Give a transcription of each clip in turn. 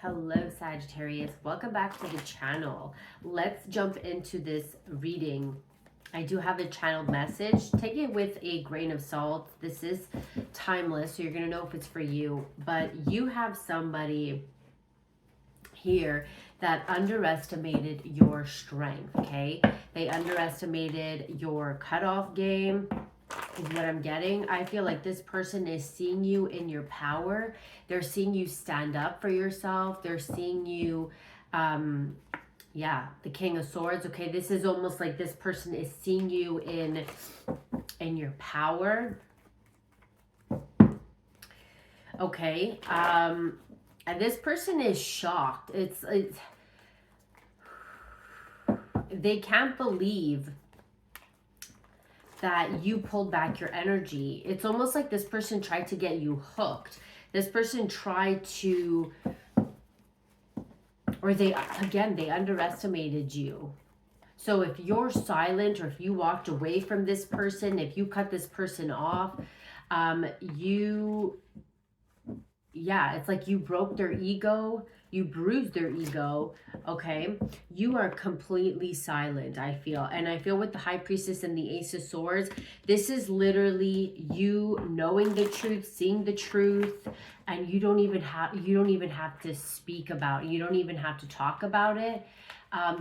Hello Sagittarius, welcome back to the channel. Let's jump into this reading. I do have a channeled message. Take it with a grain of salt. This is timeless, so you're going to know if it's for you. But you have somebody here that underestimated your strength, okay? They underestimated your cutoff game is what I'm getting. I feel like this person is seeing you in your power. They're seeing you stand up for yourself. They're seeing you, yeah, the King of Swords. Okay, this is almost like this person is seeing you in your power. Okay, and this person is shocked. It's they can't believe that you pulled back your energy. It's almost like this person tried to get you hooked. This person tried to, or they underestimated you. So if you're silent, or if you walked away from this person, if you cut this person off, it's like you broke their ego, you bruised their ego, okay? You are completely silent, I feel. And I feel with the High Priestess and the Ace of Swords, this is literally you knowing the truth, seeing the truth, and you don't even have to speak about it. You don't even have to talk about it.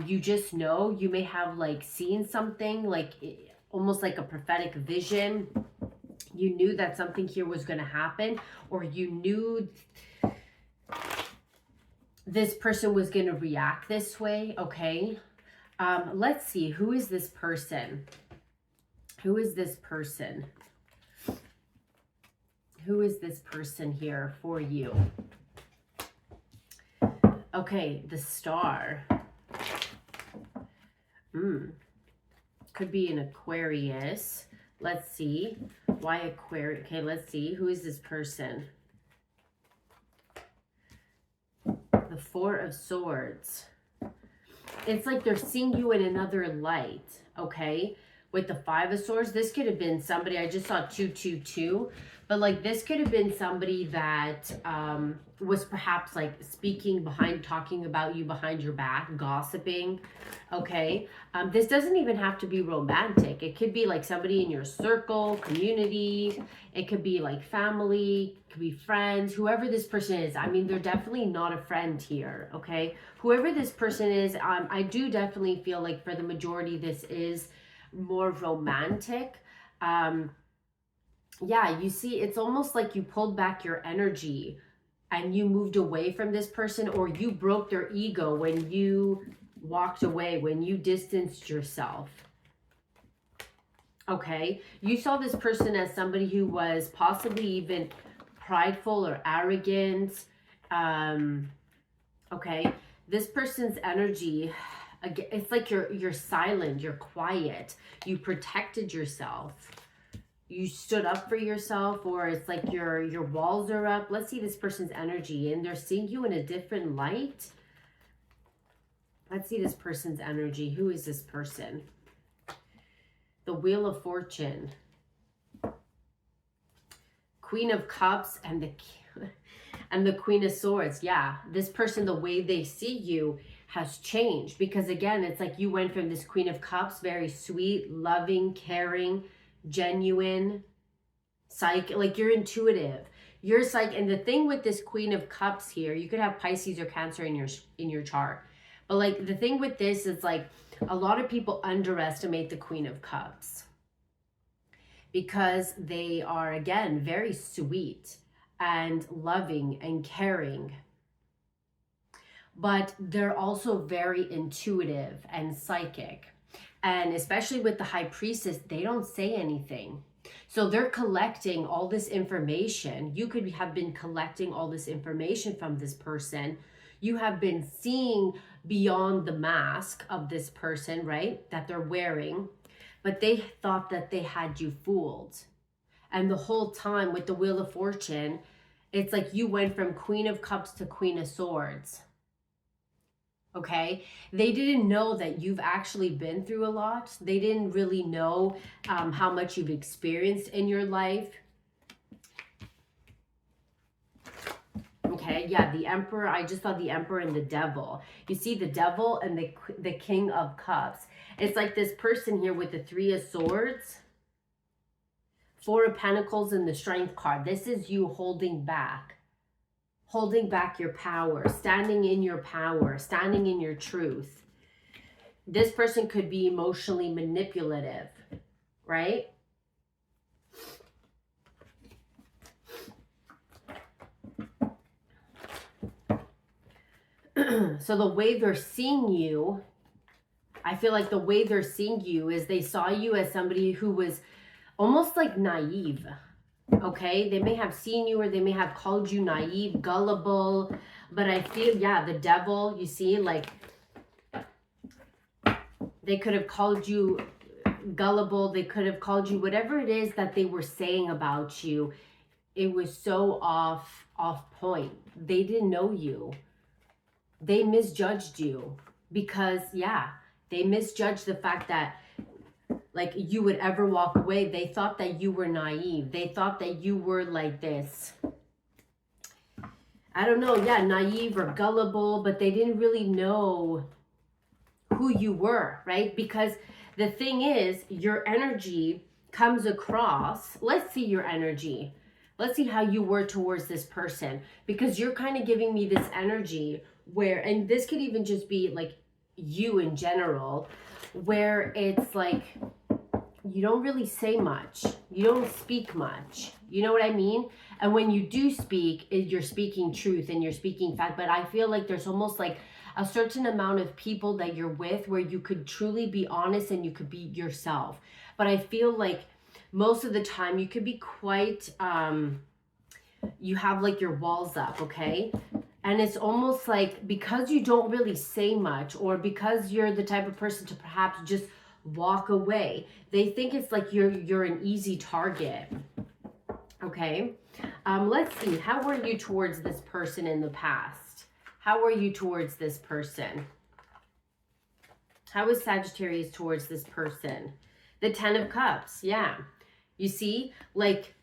You just know. You may have like seen something, like almost like a prophetic vision. You knew that something here was going to happen, or you knew this person was going to react this way, okay? Let's see. Who is this person? Who is this person? Who is this person here for you? Okay, the Star. Could be an Aquarius. Let's see. Why Aquarius? Okay, let's see. Who is this person? The Four of Swords. It's like they're seeing you in another light, okay? With the Five of Swords, this could have been somebody, I just saw 222, but like this could have been somebody that was perhaps like talking about you behind your back, gossiping, okay? This doesn't even have to be romantic. It could be like somebody in your circle, community. It could be like family, it could be friends, whoever this person is. I mean, they're definitely not a friend here, okay? Whoever this person is, I do definitely feel like for the majority, this is more romantic. Yeah, you see, it's almost like you pulled back your energy and you moved away from this person, or you broke their ego when you walked away, when you distanced yourself. Okay, you saw this person as somebody who was possibly even prideful or arrogant. Okay, this person's energy, it's like you're silent, you're quiet, you protected yourself, you stood up for yourself, or it's like your walls are up. Let's see this person's energy, and they're seeing you in a different light. Let's see this person's energy. Who is this person? The Wheel of Fortune, Queen of Cups, and the Queen of Swords. Yeah, this person, the way they see you has changed, because again, it's like you went from this Queen of Cups, very sweet, loving, caring, genuine, like you're intuitive, you're psychic. And the thing with this Queen of Cups here, you could have Pisces or Cancer in your chart, but like the thing with this is like a lot of people underestimate the Queen of Cups because they are, again, very sweet and loving and caring, but they're also very intuitive and psychic. And especially with the High Priestess, they don't say anything. So they're collecting all this information. You could have been collecting all this information from this person. You have been seeing beyond the mask of this person, right, that they're wearing, but they thought that they had you fooled. And the whole time with the Wheel of Fortune, it's like you went from Queen of Cups to Queen of Swords. Okay, they didn't know that you've actually been through a lot. They didn't really know how much you've experienced in your life. Okay, yeah, the Emperor. I just saw the Emperor and the Devil. You see the Devil and the King of Cups. It's like this person here with the Three of Swords, Four of Pentacles, and the Strength card. This is you holding back your power, standing in your power, standing in your truth. This person could be emotionally manipulative, right? So the way they're seeing you, I feel like the way they're seeing you is they saw you as somebody who was almost like naive. Okay, they may have seen you, or they may have called you naive, gullible, but I feel, yeah, the Devil, you see, like they could have called you gullible, they could have called you whatever it is that they were saying about you. It was so off point. They didn't know you. They misjudged you because, yeah, they misjudged the fact that like you would ever walk away. They thought that you were naive. They thought that you were like this, I don't know, yeah, naive or gullible, but they didn't really know who you were, right? Because the thing is, your energy comes across. Let's see your energy. Let's see how you were towards this person, because you're kind of giving me this energy where, and this could even just be like you in general, where it's like you don't really say much, you don't speak much, you know what I mean? And when you do speak, you're speaking truth and you're speaking fact. But I feel like there's almost like a certain amount of people that you're with where you could truly be honest and you could be yourself. But I feel like most of the time you could be quite you have like your walls up, okay? And it's almost like because you don't really say much, or because you're the type of person to perhaps just walk away, they think it's like you're an easy target. Okay, let's see, how were you towards this person in the past? How were you towards this person? How was Sagittarius towards this person? The Ten of Cups, yeah. You see, like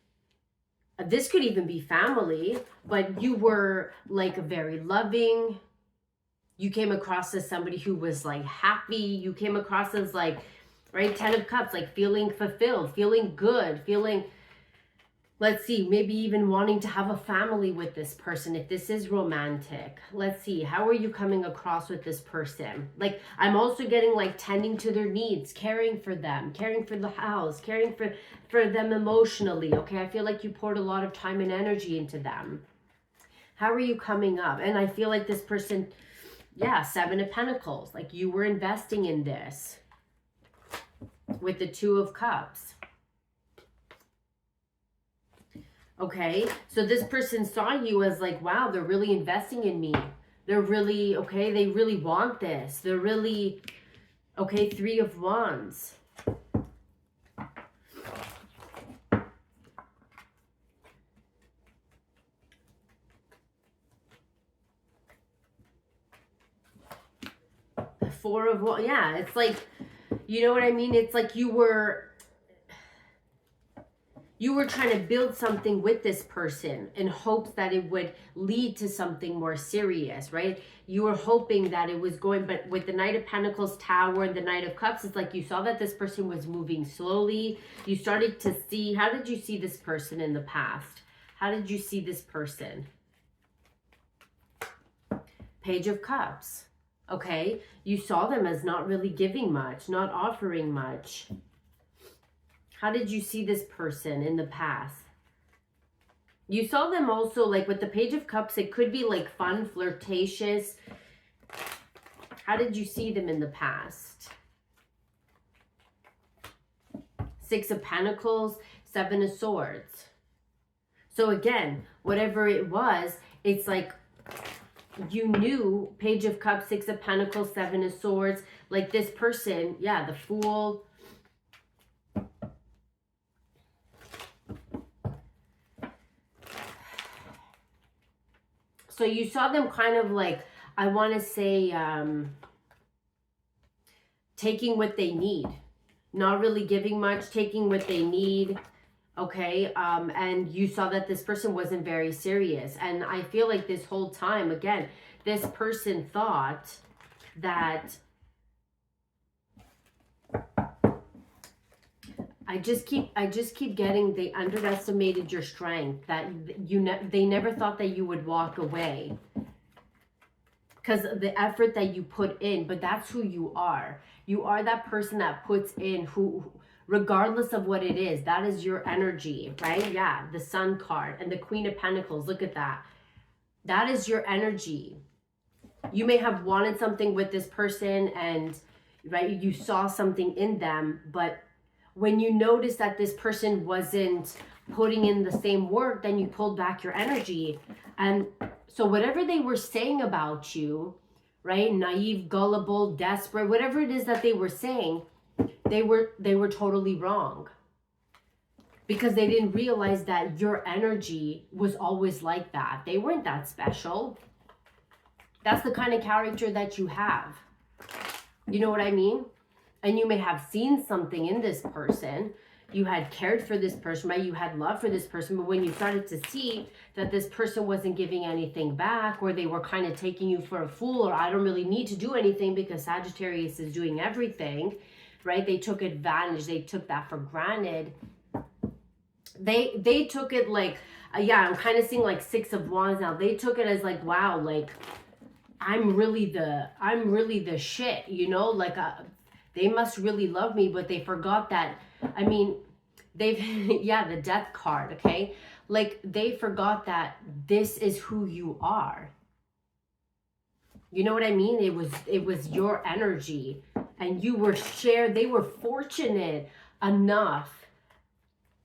this could even be family, but you were like very loving. You came across as somebody who was like happy. You came across as like, right, Ten of Cups, like feeling fulfilled, feeling good, feeling, let's see, maybe even wanting to have a family with this person if this is romantic. Let's see, how are you coming across with this person? Like, I'm also getting like tending to their needs, caring for them, caring for the house, caring for them emotionally, okay? I feel like you poured a lot of time and energy into them. How are you coming up? And I feel like this person, yeah, Seven of Pentacles, like you were investing in this with the Two of Cups. Okay, so this person saw you as like, wow, they're really investing in me. They're really, okay, they really want this. They're really, okay, Three of Wands. Four of Wands, yeah, it's like, you know what I mean? It's like you were trying to build something with this person in hopes that it would lead to something more serious, right? You were hoping that it was going, but with the Knight of Pentacles, Tower, and the Knight of Cups, it's like you saw that this person was moving slowly. You started to see, how did you see this person in the past? How did you see this person? Page of Cups, okay? You saw them as not really giving much, not offering much. How did you see this person in the past? You saw them also like with the Page of Cups, it could be like fun, flirtatious. How did you see them in the past? Six of Pentacles, Seven of Swords. So again, whatever it was, it's like you knew Page of Cups, Six of Pentacles, Seven of Swords, like this person, yeah, the Fool. So you saw them kind of like, I want to say, taking what they need. Not really giving much, taking what they need. okay? And you saw that this person wasn't very serious. And I feel like this whole time, again, this person thought that I just keep getting, they underestimated your strength, that they never thought that you would walk away because the effort that you put in. But that's who you are. You are that person that puts in, who regardless of what it is, that is your energy, right? Yeah, the Sun card and the Queen of Pentacles, look at that. That is your energy. You may have wanted something with this person, and right, you saw something in them, but when you notice that this person wasn't putting in the same work, then you pulled back your energy. And so whatever they were saying about you, right, naive, gullible, desperate, whatever it is that they were saying, they were totally wrong, because they didn't realize that your energy was always like that. They weren't that special. That's the kind of character that you have. You know what I mean? And you may have seen something in this person. You had cared for this person, right? You had love for this person. But when you started to see that this person wasn't giving anything back, or they were kind of taking you for a fool, or I don't really need to do anything because Sagittarius is doing everything, right? They took advantage. They took that for granted. They took it like, yeah, I'm kind of seeing like Six of Wands now. They took it as like, wow, like I'm really the shit, you know, like they must really love me. But they forgot that, I mean, they've, yeah, the Death card, okay? Like they forgot that this is who you are. You know what I mean? It was your energy, and you were shared. They were fortunate enough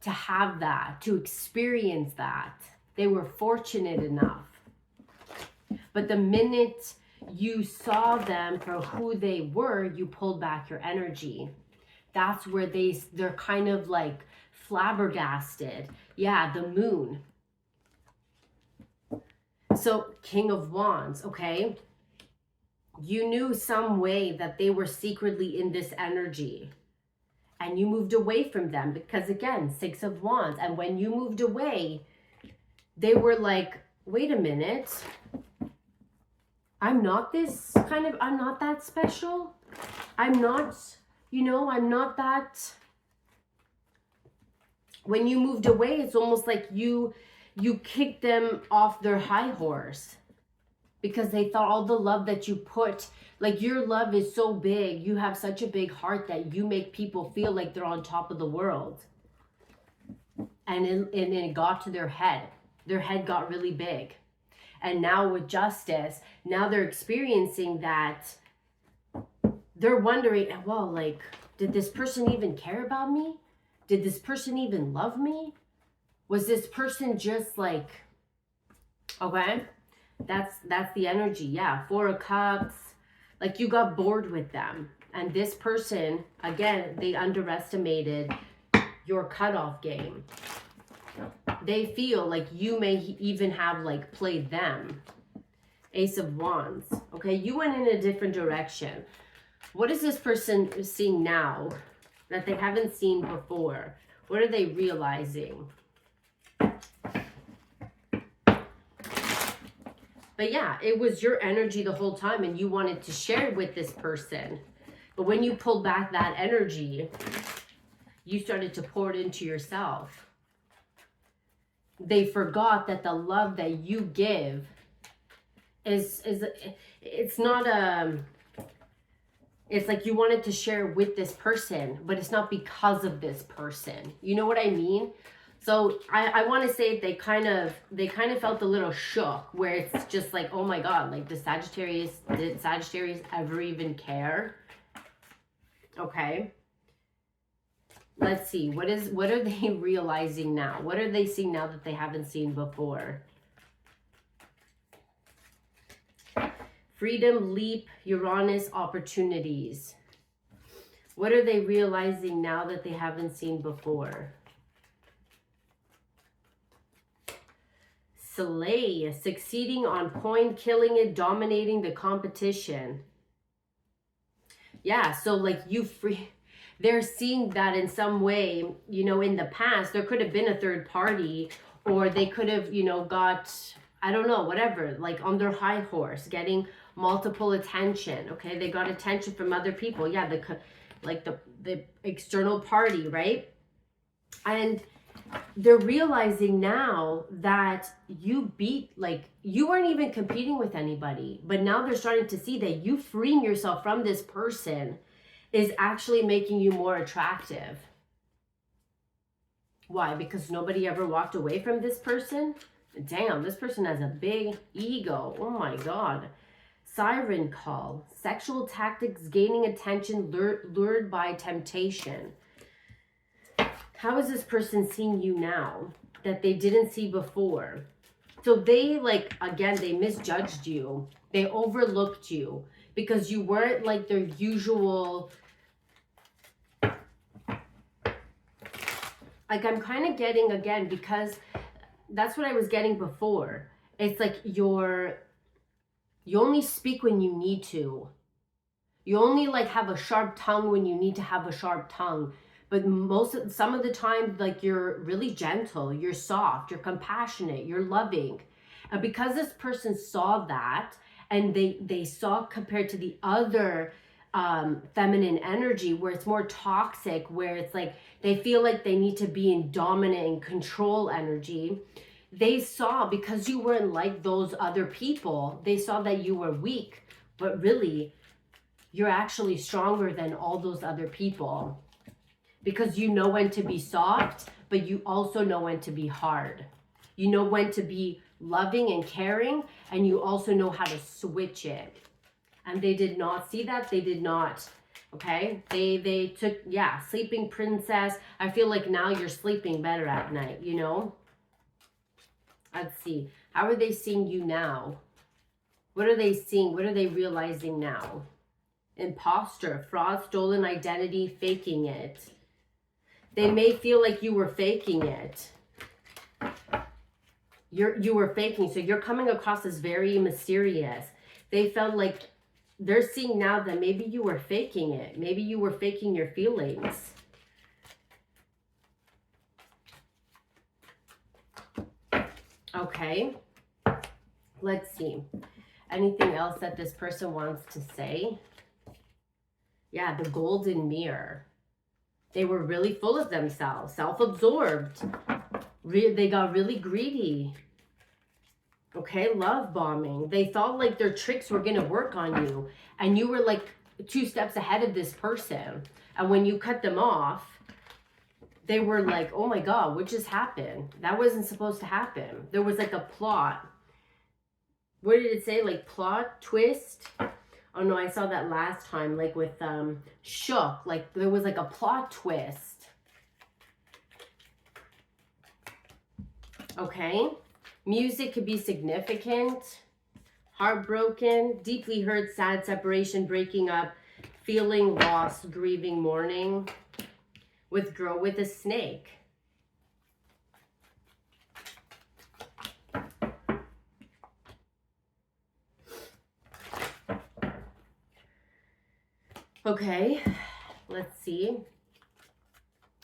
to have that, to experience that. They were fortunate enough. But the minute you saw them for who they were, you pulled back your energy. That's where they're kind of like flabbergasted. Yeah, the Moon. So King of Wands, okay? You knew some way that they were secretly in this energy, and you moved away from them because, again, Six of Wands. And when you moved away, they were like, wait a minute, I'm not that special. I'm not, you know, I'm not that. When you moved away, it's almost like you kicked them off their high horse, because they thought all the love that you put, like your love is so big, you have such a big heart that you make people feel like they're on top of the world. And it got to their head. Their head got really big. And now with Justice, now they're experiencing that. They're wondering, well, like, did this person even care about me? Did this person even love me? Was this person just like, okay, that's the energy. Yeah, Four of Cups, like you got bored with them. And this person, again, they underestimated your cutoff game. They feel like you may even have like played them. Ace of Wands. Okay, you went in a different direction. What is this person seeing now that they haven't seen before? What are they realizing? But yeah, it was your energy the whole time, and you wanted to share it with this person. But when you pulled back that energy, you started to pour it into yourself. They forgot that the love that you give is it's not it's like you wanted to share with this person, but it's not because of this person. You know what I mean? So I want to say they kind of felt a little shook, where it's just like, oh my God, like did Sagittarius ever even care? Okay. Let's see. What are they realizing now? What are they seeing now that they haven't seen before? Freedom, leap, Uranus, opportunities. What are they realizing now that they haven't seen before? Slay, succeeding on point, killing it, dominating the competition. Yeah, so like they're seeing that in some way, you know, in the past, there could have been a third party, or they could have, you know, got, I don't know, whatever, like on their high horse, getting multiple attention. Okay, they got attention from other people. Yeah, the external party, right? And they're realizing now that you weren't even competing with anybody, but now they're starting to see that you freeing yourself from this person is actually making you more attractive. Why? Because nobody ever walked away from this person? Damn, this person has a big ego. Oh my God. Siren call. Sexual tactics gaining attention, lured by temptation. How is this person seeing you now that they didn't see before? So they, like, again, they misjudged you. They overlooked you because you weren't like their usual. Like, I'm kind of getting, again, because that's what I was getting before. It's like you only speak when you need to. You only like have a sharp tongue when you need to have a sharp tongue. But some of the time, like, you're really gentle, you're soft, you're compassionate, you're loving. And because this person saw that, and they saw compared to the other feminine energy where it's more toxic, where it's like they feel like they need to be in dominant and control energy, they saw, because you weren't like those other people, they saw that you were weak, but really you're actually stronger than all those other people. Because you know when to be soft, but you also know when to be hard. You know when to be loving and caring, and you also know how to switch it. And they did not see that. They did not. Okay? They took, yeah, sleeping princess. I feel like now you're sleeping better at night, you know? Let's see. How are they seeing you now? What are they seeing? What are they realizing now? Imposter, fraud, stolen identity, faking it. They may feel like you were faking it. You were faking, so you're coming across as very mysterious. They felt like they're seeing now that maybe you were faking it. Maybe you were faking your feelings. Okay. Let's see. Anything else that this person wants to say? Yeah, the golden mirror. They were really full of themselves, self-absorbed. They got really greedy. Okay, love bombing. They thought like their tricks were going to work on you. And you were like 2 steps ahead of this person. And when you cut them off, they were like, oh my God, what just happened? That wasn't supposed to happen. There was like a plot. What did it say? Like plot, twist? Oh no, I saw that last time, like with Shook. Like there was like a plot twist. Okay. Music could be significant. Heartbroken, deeply hurt, sad, separation, breaking up, feeling lost, grieving, mourning. With girl with a snake. Okay, let's see.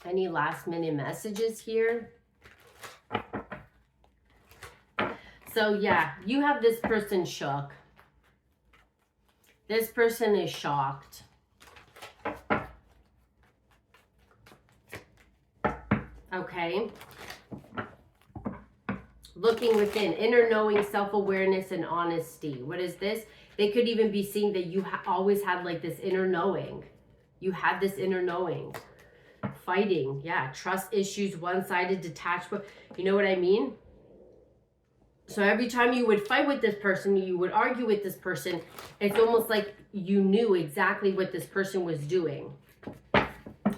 Any last minute messages here? So yeah, you have this person shook. This person is shocked. Okay. Looking within, inner knowing, self-awareness, and honesty. What is this? They could even be seeing that you always had like this inner knowing. You had this inner knowing. Fighting, yeah. Trust issues, one-sided, detached. You know what I mean? So every time you would fight with this person, you would argue with this person, it's almost like you knew exactly what this person was doing.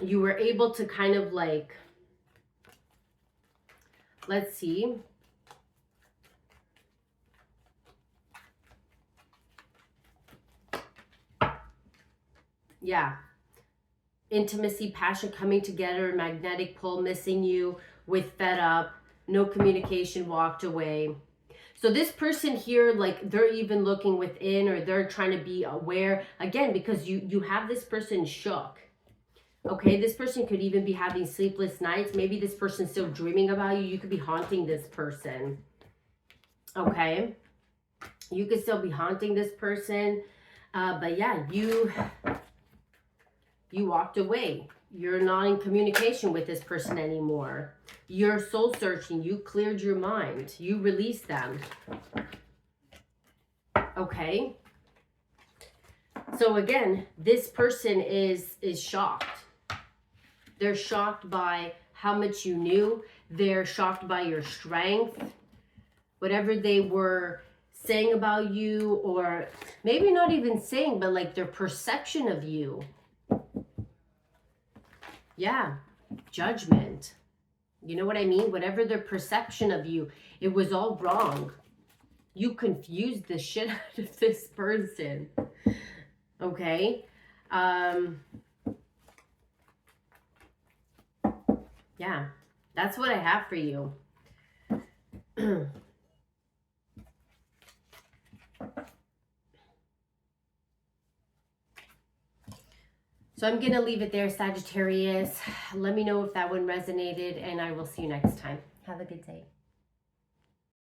You were able to kind of like, let's see. Yeah. Intimacy, passion coming together, magnetic pull, missing you, with fed up, no communication, walked away. So this person here, like they're even looking within, or they're trying to be aware again, because you have this person shook. Okay, this person could even be having sleepless nights. Maybe this person's still dreaming about you. You could be haunting this person. Okay, you could still be haunting this person. But yeah, you walked away. You're not in communication with this person anymore. You're soul searching. You cleared your mind. You released them. Okay. So again, this person is shocked. They're shocked by how much you knew. They're shocked by your strength. Whatever they were saying about you, or maybe not even saying, but like their perception of you. Yeah, judgment. You know what I mean? Whatever their perception of you, it was all wrong. You confused the shit out of this person. Okay? Yeah, that's what I have for you. So I'm going to leave it there, Sagittarius. Let me know if that one resonated, and I will see you next time. Have a good day.